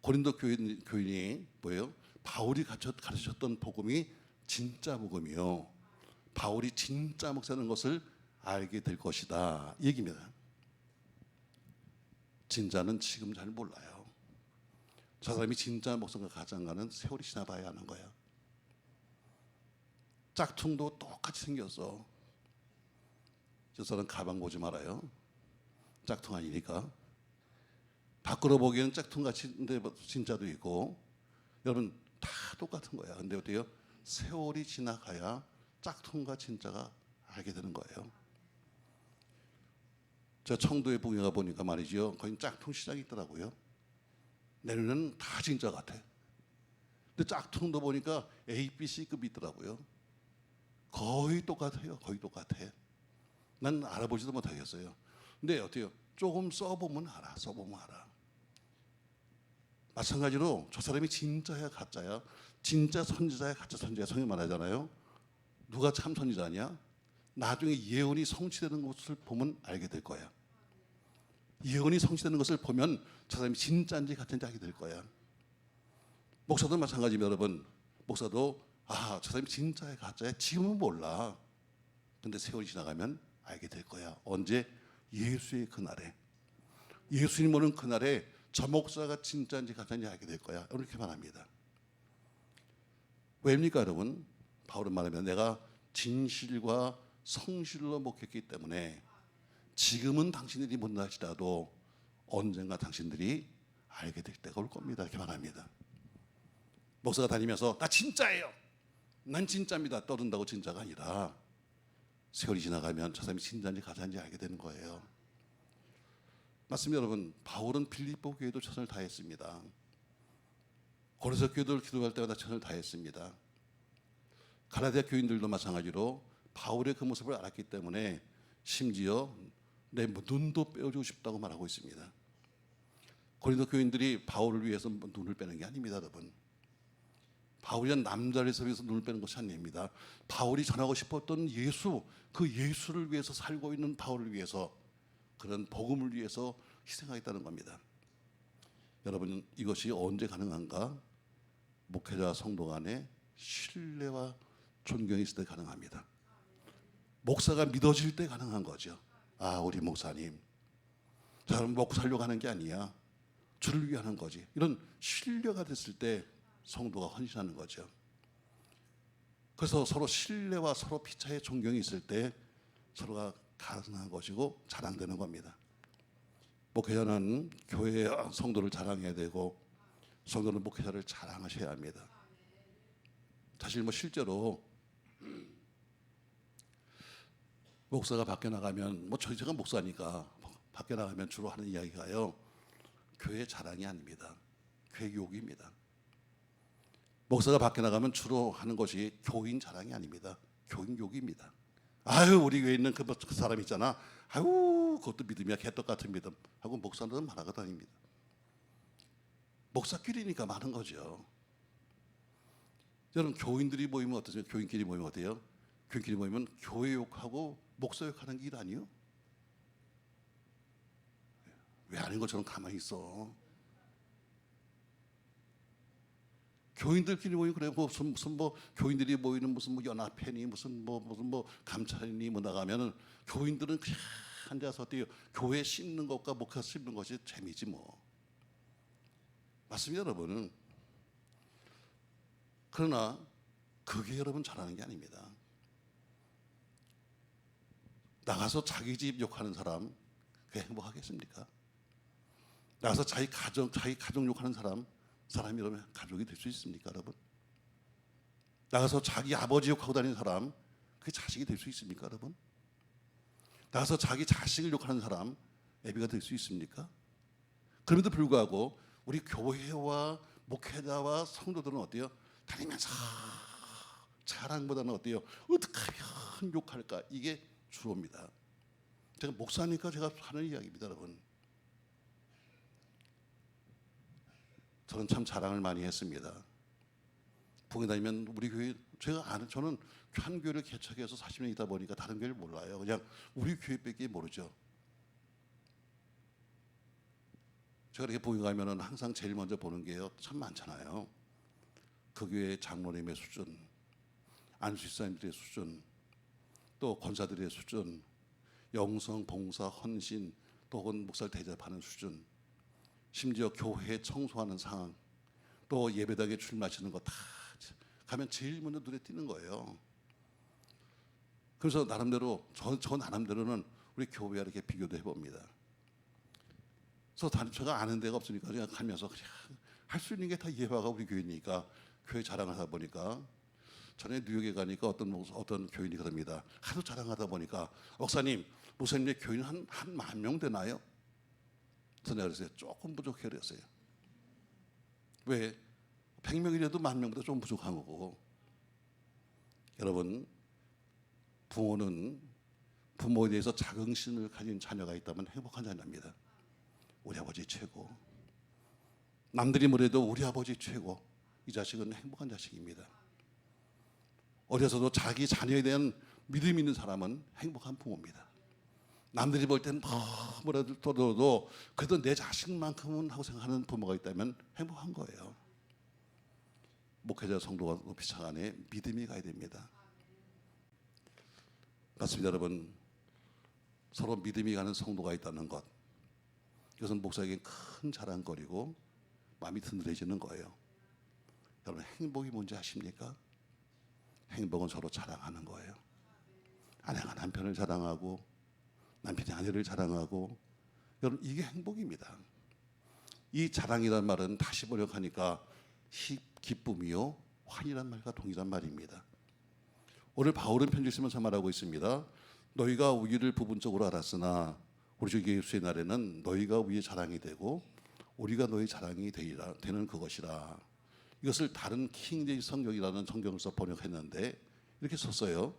고린도 교인이 뭐예요? 바울이 가르쳤던 복음이 진짜 복음이요. 바울이 진짜 목사라는 것을 알게 될 것이다. 이 얘기입니다. 진짜는 지금 잘 몰라요. 저 사람이 진짜 목사가 가장가는 세월이 지나봐야 하는 거야. 짝퉁도 똑같이 생겼어. 저 사람 가방 보지 말아요. 짝퉁 아니니까. 밖으로 보기에는 짝퉁같이인데 진짜도 있고. 여러분 다 똑같은 거야. 근데 어때요? 세월이 지나가야 짝퉁과 진짜가 알게 되는 거예요. 저 청도에 부경가 보니까 말이죠. 거기 짝퉁 시장이 있더라고요. 내 눈에는 다 진짜 같아. 근데 짝퉁도 보니까 A, B, C급이 있더라고요. 거의 똑같아요. 거의 똑같아. 난 알아보지도 못하겠어요. 근데 어때요? 조금 써보면 알아. 써보면 알아. 마찬가지로 저 사람이 진짜야 가짜야? 진짜 선지자야 가짜 선지자? 성경 말하잖아요. 누가 참 선지자냐? 나중에 예언이 성취되는 것을 보면 알게 될 거야. 예언이 성취되는 것을 보면 저 사람이 진짜인지 가짜인지 알게 될 거야. 목사도 마찬가지입니다. 여러분. 목사도 저 사람이 진짜야 가짜야? 지금은 몰라. 근데 세월이 지나가면 알게 될 거야. 언제? 예수의 그날에. 예수님 오는 그날에 저 목사가 진짜인지 가짜인지 알게 될 거야. 이렇게 말합니다. 왜입니까, 여러분? 바울은 말하면 내가 진실과 성실로 목했기 때문에 지금은 당신들이 못날지라도 언젠가 당신들이 알게 될 때가 올 겁니다. 이렇게 말합니다. 목사가 다니면서 나 진짜예요, 난 진짜입니다 떠든다고 진짜가 아니라 세월이 지나가면 저 사람이 진짜인지 가짜인지 알게 되는 거예요. 맞습니다 여러분. 바울은 빌립보 교회도 최선을 다했습니다. 고린도 교회들 기도할 때마다 최선을 다했습니다. 갈라디아 교인들도 마찬가지로 바울의 그 모습을 알았기 때문에 심지어 내 눈도 빼어주고 싶다고 말하고 있습니다. 고린도 교인들이 바울을 위해서 눈을 빼는 게 아닙니다 여러분. 바울이란 남자를 위해서 눈을 빼는 것이 아닙니다. 바울이 전하고 싶었던 예수, 그 예수를 위해서 살고 있는 바울을 위해서, 그런 복음을 위해서 희생하겠다는 겁니다. 여러분, 이것이 언제 가능한가? 목회자 성도 간에 신뢰와 존경이 있을 때 가능합니다. 목사가 믿어질 때 가능한 거죠. 아, 우리 목사님 저 사람 먹고 살려고 하는 게 아니야, 주를 위해 하는 거지. 이런 신뢰가 됐을 때 성도가 헌신하는 거죠. 그래서 서로 신뢰와 서로 피차의 존경이 있을 때 서로가 가능한 것이고 자랑되는 겁니다. 목회자는 교회의 성도를 자랑해야 되고 성도는 목회자를 자랑하셔야 합니다. 사실 실제로 목사가 밖에 나가면 제가 목사니까 밖에 나가면 주로 하는 이야기가요, 교회 자랑이 아닙니다. 교회 욕입니다. 목사가 밖에 나가면 주로 하는 것이 교인 자랑이 아닙니다. 교인 욕입니다. 아유, 우리 교회에 있는 그 사람 있잖아, 아유 그것도 믿음이야, 개떡 같은 믿음 하고 목사들은 말하고 다닙니다. 목사끼리니까 많은 거죠. 여러분, 교인들이 모이면 어떠세요? 교인끼리 모이면 어때요? 교인끼리 모이면 교회 욕하고 목사 욕하는 게 일 아니요? 왜 아닌 것처럼 가만히 있어? 교인들끼리 모이면 그래, 무슨 교인들이 모이는 무슨 연합회니 무슨 감찰이니 나가면은 교인들은 그냥 앉아서 어때요? 교회 씹는 것과 목사 씹는 것이 재미지 뭐. 맞습니다 여러분. 그러나 그게 여러분 잘하는 게 아닙니다. 나가서 자기 집 욕하는 사람, 그게 행복하겠습니까? 나가서 자기 가정 욕하는 사람이 여러분 가족이 될 수 있습니까 여러분? 나가서 자기 아버지 욕하고 다니는 사람, 그게 자식이 될 수 있습니까 여러분? 나가서 자기 자식을 욕하는 사람, 애비가 될 수 있습니까? 그럼에도 불구하고 우리 교회와 목회자와 성도들은 어때요? 다니면서 자랑보다는 어때요? 어떻게 하면 욕할까? 이게 주로입니다. 제가 목사니까 제가 하는 이야기입니다 여러분. 저는 참 자랑을 많이 했습니다. 북에 다니면 우리 교회, 저는 한 교회를 개척해서 40년 있다 보니까 다른 교회를 몰라요. 그냥 우리 교회밖에 모르죠. 제가 이렇게 북에 가면은 항상 제일 먼저 보는 게요, 참 많잖아요. 그 교회 장로님의 수준, 안수집사님들의 수준, 또 권사들의 수준, 영성, 봉사, 헌신, 또 혹은 목사를 대접하는 수준, 심지어 교회 청소하는 상황, 또 예배당에 줄 마시는 거 다 가면 제일 먼저 눈에 띄는 거예요. 그래서 나름대로 저 나름대로는 우리 교회와 이렇게 비교도 해봅니다. 그래서 제가 아는 데가 없으니까 그냥 가면서 그냥 할 수 있는 게 다 예화가 우리 교회니까 교회 자랑하다 보니까, 전에 뉴욕에 가니까 어떤 교인이 그럽니다. 하도 자랑하다 보니까 목사님의 교인 한 10,000명 되나요? 그래서 내가 그랬어요. 조금 부족해 그랬어요. 왜? 100명이라도 10,000명보다 좀 부족한 거고. 여러분, 부모는 부모에 대해서 자긍심을 가진 자녀가 있다면 행복한 자녀입니다. 우리 아버지 최고. 남들이 뭐래도 우리 아버지 최고. 이 자식은 행복한 자식입니다. 어려서도 자기 자녀에 대한 믿음 있는 사람은 행복한 부모입니다. 남들이 볼 때는 뭐라도 떠들어도 그래도 내 자식만큼은 하고 생각하는 부모가 있다면 행복한 거예요. 목회자 성도가 높이 차간에 믿음이 가야 됩니다. 맞습니다 여러분. 서로 믿음이 가는 성도가 있다는 것, 이것은 목사에게 큰 자랑거리고 마음이 든든해지는 거예요. 여러분, 행복이 뭔지 아십니까? 행복은 서로 자랑하는 거예요. 아내가 남편을 자랑하고 남편이 아내를 자랑하고, 여러분 이게 행복입니다. 이 자랑이란 말은 다시 번역하니까 기쁨이요 환이란 말과 동일한 말입니다. 오늘 바울은 편지 쓰면서 말하고 있습니다. 너희가 우리를 부분적으로 알았으나 우리 주 예수의 날에는 너희가 우리의 자랑이 되고 우리가 너희 자랑이 되는 그것이라. 이것을 다른 킹제임스 성경이라는 성경에서 번역했는데 이렇게 썼어요.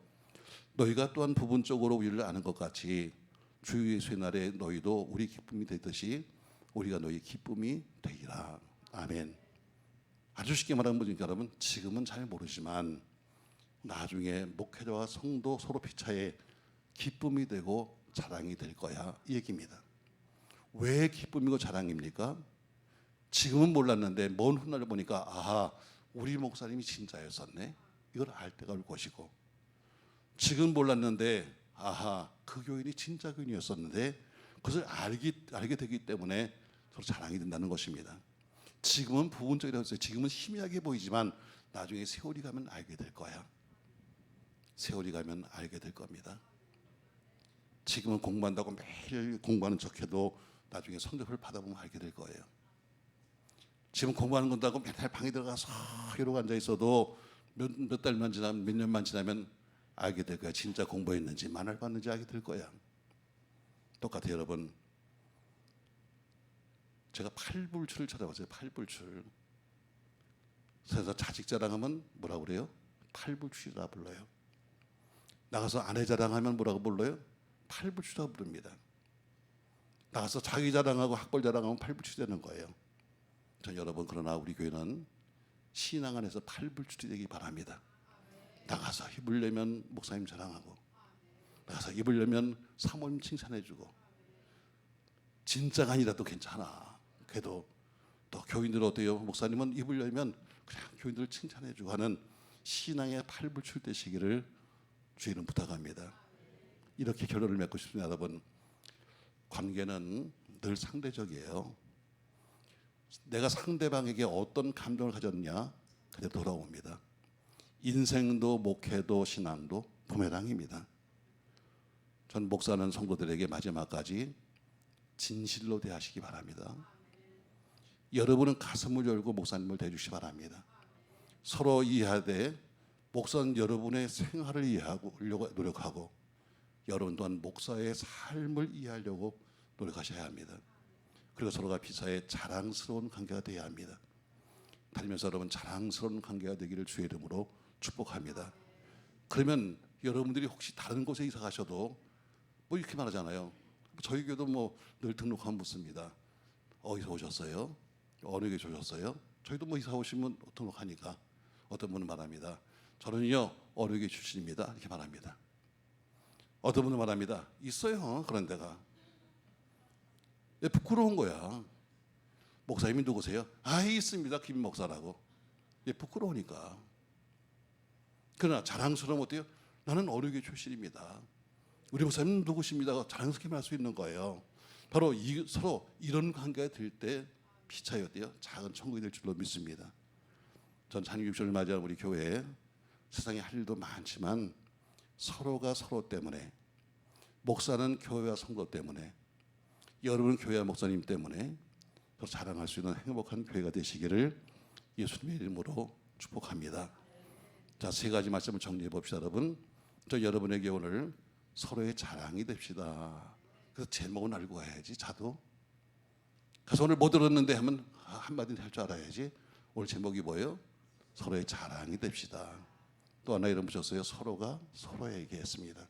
너희가 또한 부분적으로 우리를 아는 것 같이 주 예수의 날에 너희도 우리 기쁨이 되듯이 우리가 너희 기쁨이 되리라. 아멘. 아주 쉽게 말하면 뭐니까 여러분, 지금은 잘 모르지만 나중에 목회자와 성도 서로 피차에 기쁨이 되고 자랑이 될 거야, 이 얘기입니다. 왜 기쁨이고 자랑입니까? 지금은 몰랐는데 먼 훗날 보니까 아하, 우리 목사님이 진짜였었네, 이걸 알 때가 올 것이고, 지금 몰랐는데 아하, 그 교인이 진짜 교인이었었는데 그것을 알게 되기 때문에 서로 자랑이 된다는 것입니다. 지금은 부분적이라고 했어요. 지금은 희미하게 보이지만 나중에 세월이 가면 알게 될 거야. 세월이 가면 알게 될 겁니다. 지금은 공부한다고 매일 공부하는 척해도 나중에 성적을 받아보면 알게 될 거예요. 지금 공부하는 건다고 맨날 방에 들어가서 이러고 앉아 있어도 몇 달만 지나면, 몇 년만 지나면 알게 될 거야. 진짜 공부했는지 만화를 봤는지 알게 될 거야. 똑같아요, 여러분. 제가 팔불출을 찾아봤어요. 팔불출. 그래서 자식 자랑하면 뭐라고 그래요? 팔불출이라 불러요. 나가서 아내 자랑하면 뭐라고 불러요? 팔불출이라고 부릅니다. 나가서 자기 자랑하고 학벌 자랑하면 팔불출이 되는 거예요. 전 여러분, 그러나 우리 교회는 신앙 안에서 팔불출이 되기 바랍니다. 나가서 입을 열면 목사님 자랑하고, 나가서 입을 열면 사모님 칭찬해주고, 진짜가 아니라도 괜찮아. 그래도 또 교인들 어때요? 목사님은 입을 열면 그냥 교인들을 칭찬해주고 하는 신앙의 팔불출 되시기를 주의는 부탁합니다. 이렇게 결론을 맺고 싶습니다, 여러분. 관계는 늘 상대적이에요. 내가 상대방에게 어떤 감정을 가졌냐, 그대로 돌아옵니다. 인생도 목회도 신앙도 부메랑입니다. 전 목사는 성도들에게 마지막까지 진실로 대하시기 바랍니다. 여러분은 가슴을 열고 목사님을 대주시기 바랍니다. 서로 이해하되 목사는 여러분의 생활을 이해하고 노력하고, 여러분 또한 목사의 삶을 이해하려고 노력하셔야 합니다. 그리고 서로가 비사의 자랑스러운 관계가 되어야 합니다. 달리면서 여러분 자랑스러운 관계가 되기를 주의 이름으로 축복합니다. 그러면 여러분들이 혹시 다른 곳에 이사 가셔도 뭐 이렇게 말하잖아요. 저희 교도 뭐 늘 등록하면 묻습니다. 어디서 오셨어요? 어느 교회 오셨어요? 저희도 뭐 이사 오시면 등록하니까 어떤 분은 말합니다. 저는요 어느 교회 출신입니다, 이렇게 말합니다. 어떤 분은 말합니다. 있어요, 그런 데가. 부끄러운 거야. 목사님이 누구세요? 있습니다, 김 목사라고. 부끄러우니까. 그러나 자랑스러우면 어때요? 나는 어느 교회 출신입니다. 우리 목사님 누구십니다. 자랑스럽게 말할 수 있는 거예요. 바로 서로 이런 관계가 될 때 피차이 어때요? 작은 천국이 될 줄로 믿습니다. 전 장육절을 맞이한 우리 교회에 세상에 할 일도 많지만 서로가 서로 때문에, 목사는 교회와 성도 때문에, 여러분은 교회와 목사님 때문에 더 자랑할 수 있는 행복한 교회가 되시기를 예수님의 이름으로 축복합니다. 자, 세 가지 말씀을 정리해 봅시다, 여러분. 저 여러분에게 오늘 서로의 자랑이 됩시다. 그래서 제목은 알고 가야지. 자도 가서 오늘 뭐 들었는데 하면 한마디는 할 줄 알아야지. 오늘 제목이 뭐예요? 서로의 자랑이 됩시다. 또 하나 이름 붙였어요. 서로가 서로에게 했습니다.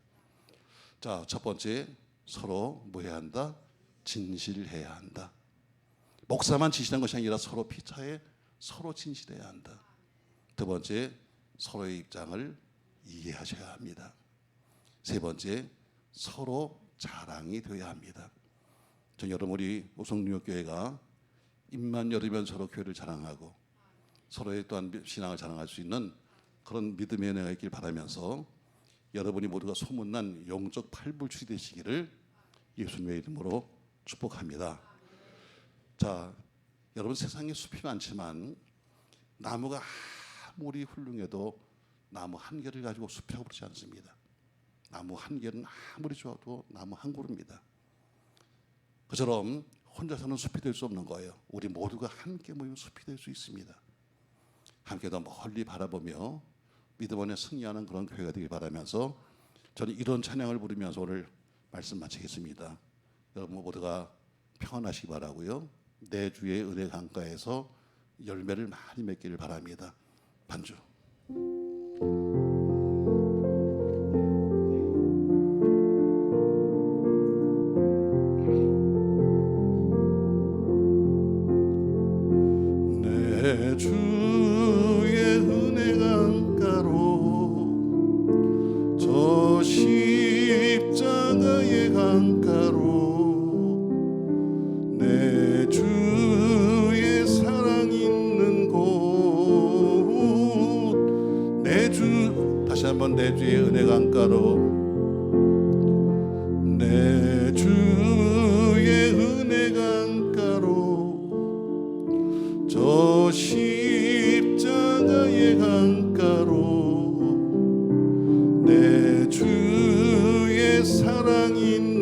자, 첫 번째, 서로 뭐 해야 한다? 진실해야 한다. 목사만 진실한 것이 아니라 서로 피차에 서로 진실해야 한다. 두 번째, 서로의 입장을 이해하셔야 합니다. 세 번째, 서로 자랑이 되어야 합니다. 전 여러분, 우리 우성능력교회가 입만 열으면 서로 교회를 자랑하고 서로의 또한 신앙을 자랑할 수 있는 그런 믿음의 은혜가 있길 바라면서 여러분이 모두가 소문난 영적 팔불출이 되시기를 예수님의 이름으로 축복합니다. 자, 여러분, 세상에 숲이 많지만 나무가 아무리 훌륭해도 나무 한 개를 가지고 숲이라고 부르지 않습니다. 나무 한 개는 아무리 좋아도 나무 한 그루입니다. 그처럼 혼자서는 숲이 될 수 없는 거예요. 우리 모두가 함께 모이면 숲이 될 수 있습니다. 함께 더 멀리 바라보며 믿음 안에 승리하는 그런 교회가 되길 바라면서 저는 이런 찬양을 부르면서 오늘 말씀 마치겠습니다. 여러분 모두가 평안하시기 바라고요. 내 주의 은혜 강가에서 열매를 많이 맺기를 바랍니다. 반주. 내 주의 은혜 강가로 저 십자가의 강가로 내 주의 사랑 있는 곳 내 주 다시 한번 내 주의 은혜 강가로 내 주의 은혜 강가로 저 십자가의 강가로 내 주의 사랑 있는